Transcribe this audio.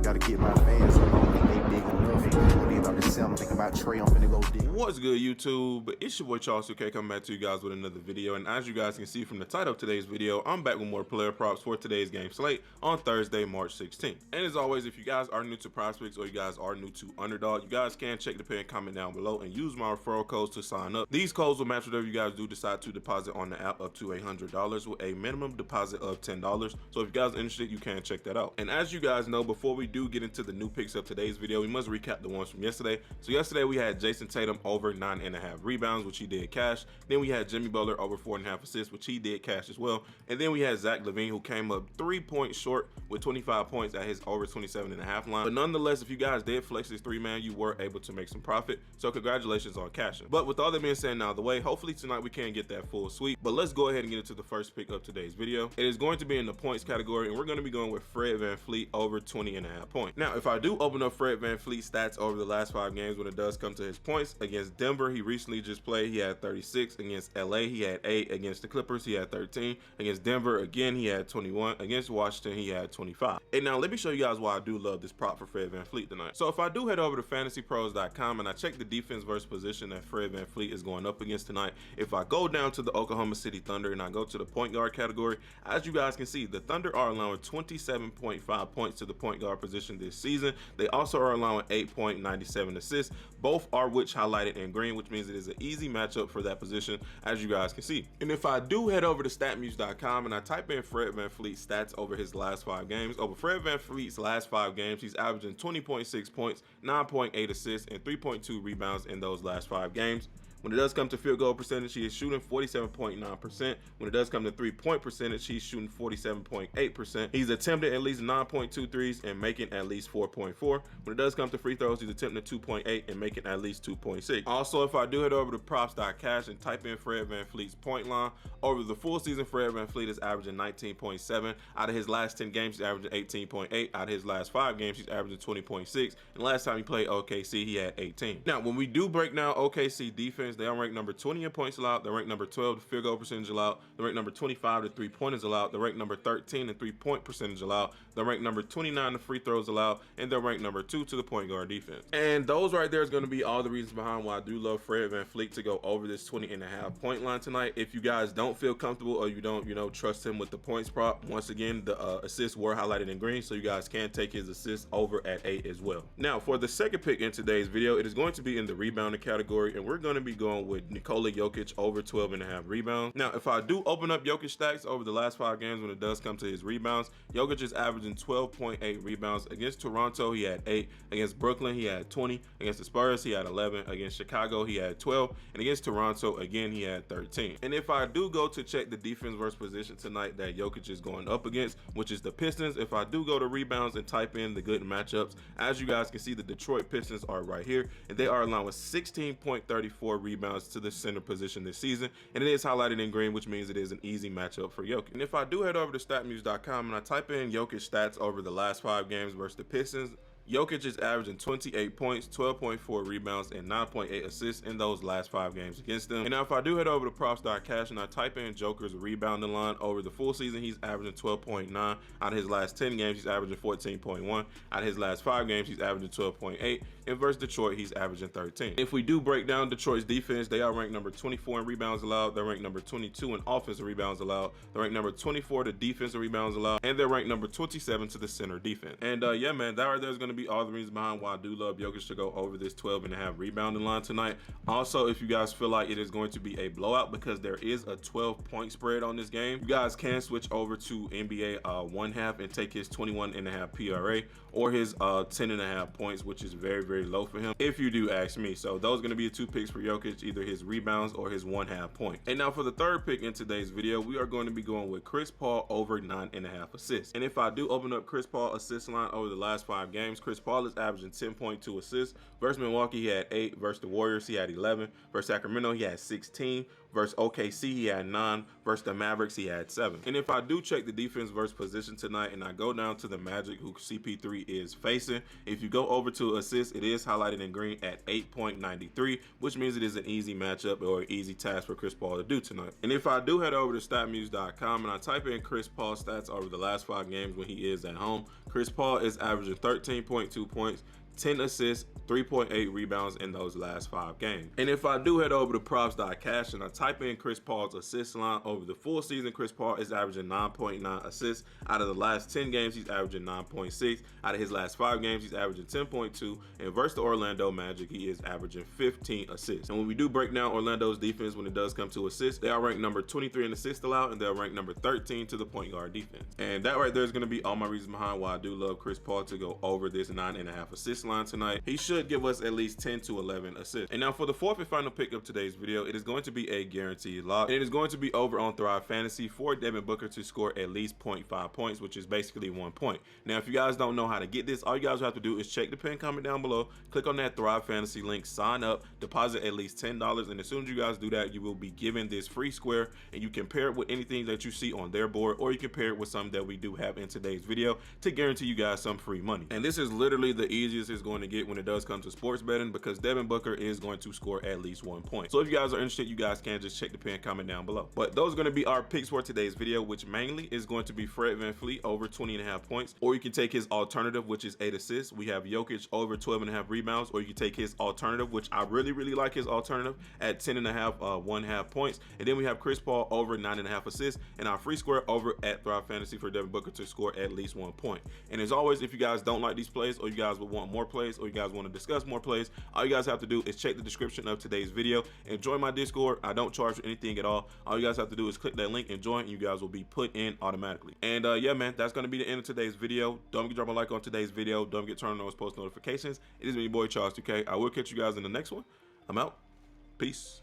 Gotta get my fans, I don't think they big enough. I mean, like I said, I'm thinking about Trey, I'm finna go dig. What's good, YouTube? It's your boy Charles 2K coming back to you guys with another video. And as you guys can see from the title of today's video, I'm back with more player props for today's game slate on Thursday, March 16th. And as always, if you guys are new to PrizePicks or you guys are new to Underdog, you guys can check the pinned comment down below and use my referral codes to sign up. These codes will match whatever you guys do decide to deposit on the app up to $100 with a minimum deposit of $10. So if you guys are interested, you can check that out. And as you guys know, before we do get into the new picks of today's video, we must recap the ones from yesterday. So yesterday we had Jason Tatum over 9.5 rebounds, which he did cash. Then we had Jimmy Butler over 4.5 assists, which he did cash as well. And then we had Zach LaVine, who came up 3 points short with 25 points at his over 27.5 line. But nonetheless, if you guys did flex this 3-man, you were able to make some profit. So congratulations on cashing. But with all that being said, now the way, hopefully tonight we can get that full sweep. But let's go ahead and get into the first pick of today's video. It is going to be in the points category, and we're going to be going with Fred VanVleet over 20.5 points. Now, if I do open up Fred VanVleet stats over the last 5 games when it does come to his points, against Denver, he recently just played, he had 36. Against LA, he had 8. Against the Clippers, he had 13. Against Denver, again, he had 21. Against Washington, he had 25. And now let me show you guys why I do love this prop for Fred VanVleet tonight. So if I do head over to fantasypros.com and I check the defense versus position that Fred VanVleet is going up against tonight, if I go down to the Oklahoma City Thunder and I go to the point guard category, as you guys can see, the Thunder are allowing 27.5 points to the point guard position this season. They also are allowing 8.97 assists. Both are which highlighted in green, which means it is an easy matchup for that position, as you guys can see. And if I do head over to statmuse.com and I type in Fred VanVleet stats over his last 5 games, over Fred VanVleet's last 5 games, he's averaging 20.6 points, 9.8 assists, and 3.2 rebounds in those last 5 games. When it does come to field goal percentage, he is shooting 47.9%. When it does come to 3-point percentage, he's shooting 47.8%. He's attempted at least 9.2 threes and making at least 4.4. When it does come to free throws, he's attempting 2.8 and making at least 2.6. Also, if I do head over to props.cash and type in Fred VanVleet's point line, over the full season, Fred VanVleet is averaging 19.7. Out of his last 10 games, he's averaging 18.8. Out of his last 5 games, he's averaging 20.6. And last time he played OKC, he had 18. Now, when we do break down OKC defense, they are ranked number 20 in points allowed. They're ranked number 12 to field goal percentage allowed. They're ranked number 25 to 3-pointers allowed. They're ranked number 13 in 3-point percentage allowed. They're ranked number 29 to free throws allowed, and they're ranked number 2 to the point guard defense. And those right there is going to be all the reasons behind why I do love Fred VanVleet to go over this 20.5 point line tonight. If you guys don't feel comfortable or you don't, trust him with the points prop, once again, the assists were highlighted in green, so you guys can take his assists over at 8 as well. Now, for the second pick in today's video, it is going to be in the rebounding category, and we're going to be going with Nikola Jokic over 12.5 rebounds. Now, if I do open up Jokic stats over the last 5 games when it does come to his rebounds, Jokic is averaging 12.8 rebounds. Against Toronto, he had 8. Against Brooklyn, he had 20. Against the Spurs, he had 11. Against Chicago, he had 12. And against Toronto, again, he had 13. And if I do go to check the defense versus position tonight that Jokic is going up against, which is the Pistons, if I do go to rebounds and type in the good matchups, as you guys can see, the Detroit Pistons are right here, and they are allowing 16.34 rebounds to the center position this season, and it is highlighted in green, which means it is an easy matchup for Jokic. And if I do head over to statmuse.com and I type in Jokic stats over the last 5 games versus the Pistons, Jokic is averaging 28 points, 12.4 rebounds, and 9.8 assists in those last 5 games against them. And now if I do head over to props.cash and I type in Joker's rebounding line over the full season, he's averaging 12.9. Out of his last 10 games, he's averaging 14.1. Out of his last 5 games, he's averaging 12.8. And versus Detroit, he's averaging 13. If we do break down Detroit's defense, they are ranked number 24 in rebounds allowed. They're ranked number 22 in offensive rebounds allowed. They're ranked number 24 to defensive rebounds allowed. And they're ranked number 27 to the center defense. And yeah, man, that right there is going to be all the reasons behind why I do love Jokic to go over this 12.5 rebounding line tonight. Also, if you guys feel like it is going to be a blowout because there is a 12-point spread on this game, you guys can switch over to NBA 1/2 and take his 21.5 PRA or his 10.5 points, which is very, very low for him, if you do ask me. So those are going to be the 2 picks for Jokic, either his rebounds or his 1/2 point. And now for the third pick in today's video, we are going to be going with Chris Paul over 9.5 assists. And if I do open up Chris Paul assist line over the last 5 games, Chris Paul is averaging 10.2 assists. Versus Milwaukee, he had 8. Versus the Warriors, he had 11. Versus Sacramento, he had 16. Versus OKC, he had 9. Versus the Mavericks, he had 7. And if I do check the defense versus position tonight, and I go down to the Magic, who CP3 is facing, if you go over to assists, it is highlighted in green at 8.93, which means it is an easy matchup or an easy task for Chris Paul to do tonight. And if I do head over to statmuse.com and I type in Chris Paul stats over the last 5 games when he is at home, Chris Paul is averaging 13.2 points, 10 assists, 3.8 rebounds in those last 5 games. And if I do head over to props.cash and I type in Chris Paul's assist line over the full season, Chris Paul is averaging 9.9 assists. Out of the last 10 games, he's averaging 9.6. Out of his last 5 games, he's averaging 10.2. And versus the Orlando Magic, he is averaging 15 assists. And when we do break down Orlando's defense when it does come to assists, they are ranked number 23 in assists allowed, and they're ranked number 13 to the point guard defense. And that right there is going to be all my reasons behind why I do love Chris Paul to go over this 9.5 assist line tonight. He should give us at least 10 to 11 assists. And now for the fourth and final pick of today's video, it is going to be a guaranteed lock, and it is going to be over on Thrive Fantasy for Devin Booker to score at least 0.5 points, which is basically 1 point. Now, if you guys don't know how to get this, all you guys have to do is check the pinned comment down below, click on that Thrive Fantasy link, sign up, deposit at least $10, and as soon as you guys do that, you will be given this free square, and you can pair it with anything that you see on their board, or you can pair it with something that we do have in today's video to guarantee you guys some free money. And this is literally the easiest it's going to get when it does come to sports betting, because Devin Booker is going to score at least 1 point. So if you guys are interested, you guys can just check the pinned comment down below. But those are going to be our picks for today's video, which mainly is going to be Fred VanVleet over 20.5 points, or you can take his alternative, which is 8 assists. We have Jokic over 12.5 rebounds, or you can take his alternative, which I really like his alternative, at 10.5 1/2 points. And then we have Chris Paul over 9.5 assists, and our free square over at Thrive Fantasy for Devin Booker to score at least 1 point. And as always, if you guys don't like these plays, or you guys would want more plays, or you guys want to discuss more plays, all you guys have to do is check the description of today's video and join my Discord. I don't charge for anything at all. All you guys have to do is click that link and join, and you guys will be put in automatically. And yeah, man, that's going to be the end of today's video. Don't forget to drop a like on today's video. Don't forget to turn on those post notifications. It is me, your boy Charles 2K. I will catch you guys in the next one. I'm out. Peace.